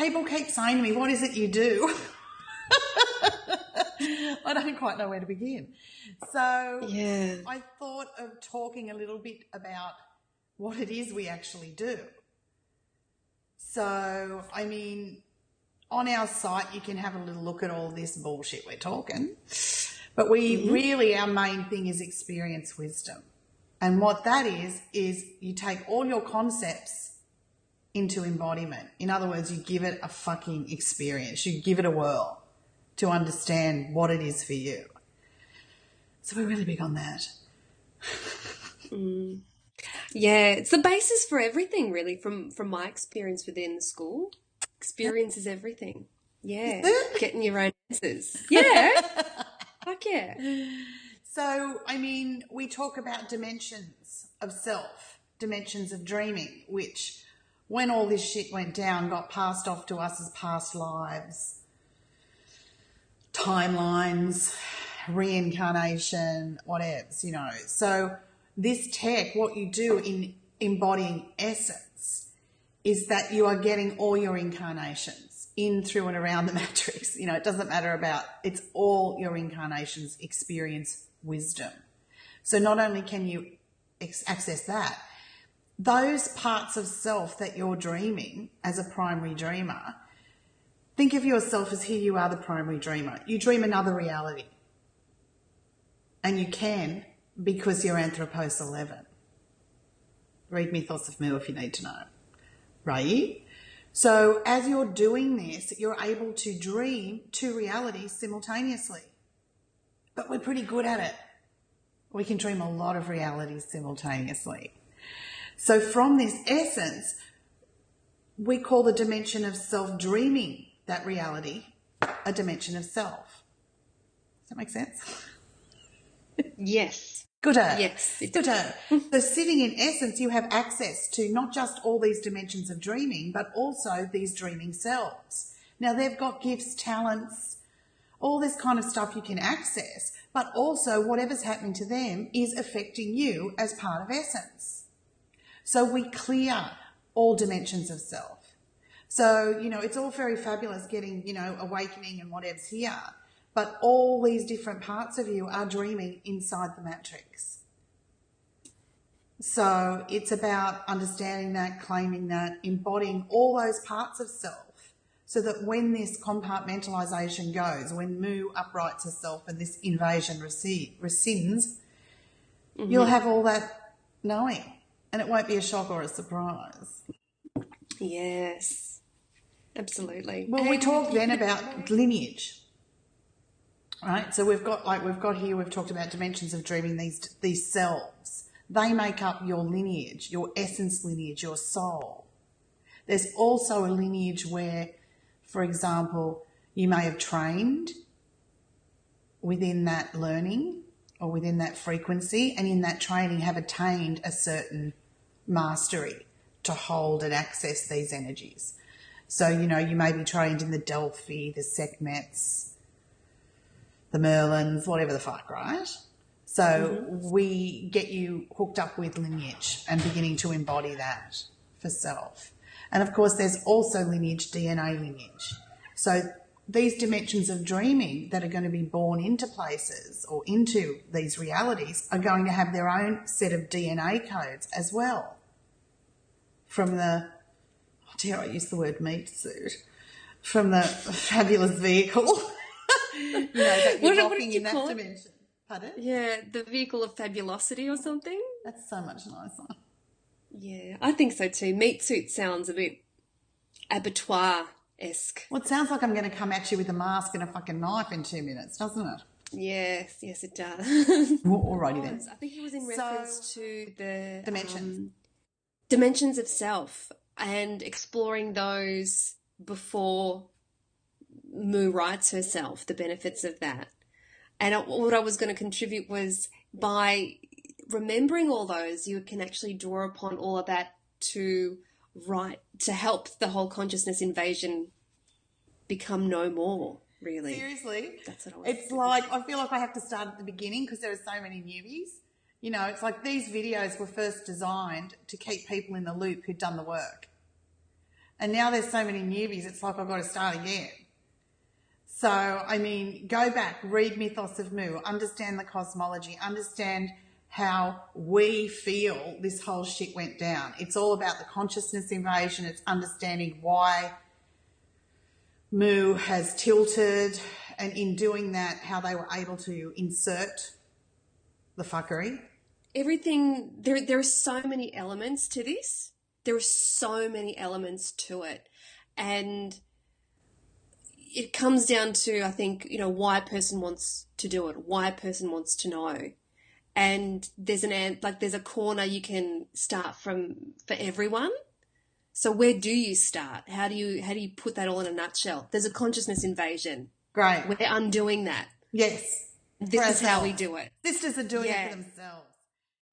people keep saying to me, what is it you do? I don't quite know where to begin. So Yeah. I thought of talking a little bit about what it is we actually do. So, I mean, on our site, you can have a little look at all this bullshit we're talking. But really, our main thing is experience wisdom. And what that is you take all your concepts into embodiment. In other words, you give it a fucking experience. You give it a whirl to understand what it is for you. So we're really big on that. Yeah, it's the basis for everything, really, from my experience within the school. Experience is everything. Yeah, getting your own answers. Yeah, fuck yeah. So, I mean, we talk about dimensions of self, dimensions of dreaming, which when all this shit went down got passed off to us as past lives, timelines, reincarnation, whatevs, you know. So this tech, what you do in embodying essence is that you are getting all your incarnations in, through and around the matrix. You know, it doesn't matter about, it's all your incarnations experience wisdom. So not only can you access that, those parts of self that you're dreaming as a primary dreamer, think of yourself as here you are the primary dreamer. You dream another reality. And you can because you're Anthropos 11. Read Mythos of Mu if you need to know. Right? So as you're doing this, you're able to dream two realities simultaneously. But we're pretty good at it. We can dream a lot of realities simultaneously. So from this essence, we call the dimension of self dreaming that reality a dimension of self. Does that make sense? Yes. Gooder. Yes. Gooder. So sitting in essence, you have access to not just all these dimensions of dreaming, but also these dreaming selves. Now, they've got gifts, talents, all this kind of stuff you can access, but also whatever's happening to them is affecting you as part of essence. So we clear all dimensions of self. So, you know, it's all very fabulous getting, you know, awakening and whatever's here, but all these different parts of you are dreaming inside the matrix. So it's about understanding that, claiming that, embodying all those parts of self so that when this compartmentalisation goes, when Mu uprights herself and this invasion rescinds, you'll have all that knowing and it won't be a shock or a surprise. Yes, absolutely. Well, we talk then about lineage. Right, so we've got here, we've talked about dimensions of dreaming, these selves. They make up your lineage, your essence lineage, your soul. There's also a lineage where, for example, you may have trained within that learning or within that frequency, and in that training have attained a certain mastery to hold and access these energies. So, you know, you may be trained in the Delphi, the Sekhmets, the Merlins, whatever the fuck, right? So we get you hooked up with lineage and beginning to embody that for self. And of course, there's also lineage, DNA lineage. So these dimensions of dreaming that are going to be born into places or into these realities are going to have their own set of DNA codes as well. From the, oh, dare I use the word meat suit, from the fabulous vehicle. You know, that you're walking in that dimension. Pardon? Yeah, the vehicle of fabulosity or something. That's so much nicer. Yeah, I think so too. Meat suit sounds a bit abattoir-esque. Well, it sounds like I'm going to come at you with a mask and a fucking knife in 2 minutes, doesn't it? Yes, it does. Alrighty then. I think it was in reference to the dimensions of self and exploring those before Mu writes herself, the benefits of that. And what I was going to contribute was by remembering all those, you can actually draw upon all of that to help the whole consciousness invasion become no more, really. Seriously? That's what I was It's like, I feel like I have to start at the beginning because there are so many newbies. You know, it's like these videos were first designed to keep people in the loop who'd done the work. And now there's so many newbies, it's like I've got to start again. So, I mean, go back, read Mythos of Mu, understand the cosmology, understand how we feel this whole shit went down. It's all about the consciousness invasion. It's understanding why Mu has tilted, and in doing that, how they were able to insert the fuckery. Everything, there are so many elements to this. There are so many elements to it. And it comes down to, I think, you know, why a person wants to do it, why a person wants to know. And there's there's a corner you can start from for everyone. So where do you start? How do you put that all in a nutshell? There's a consciousness invasion. Great. We're undoing that. Yes. This is how we do it. Sisters are doing it for themselves.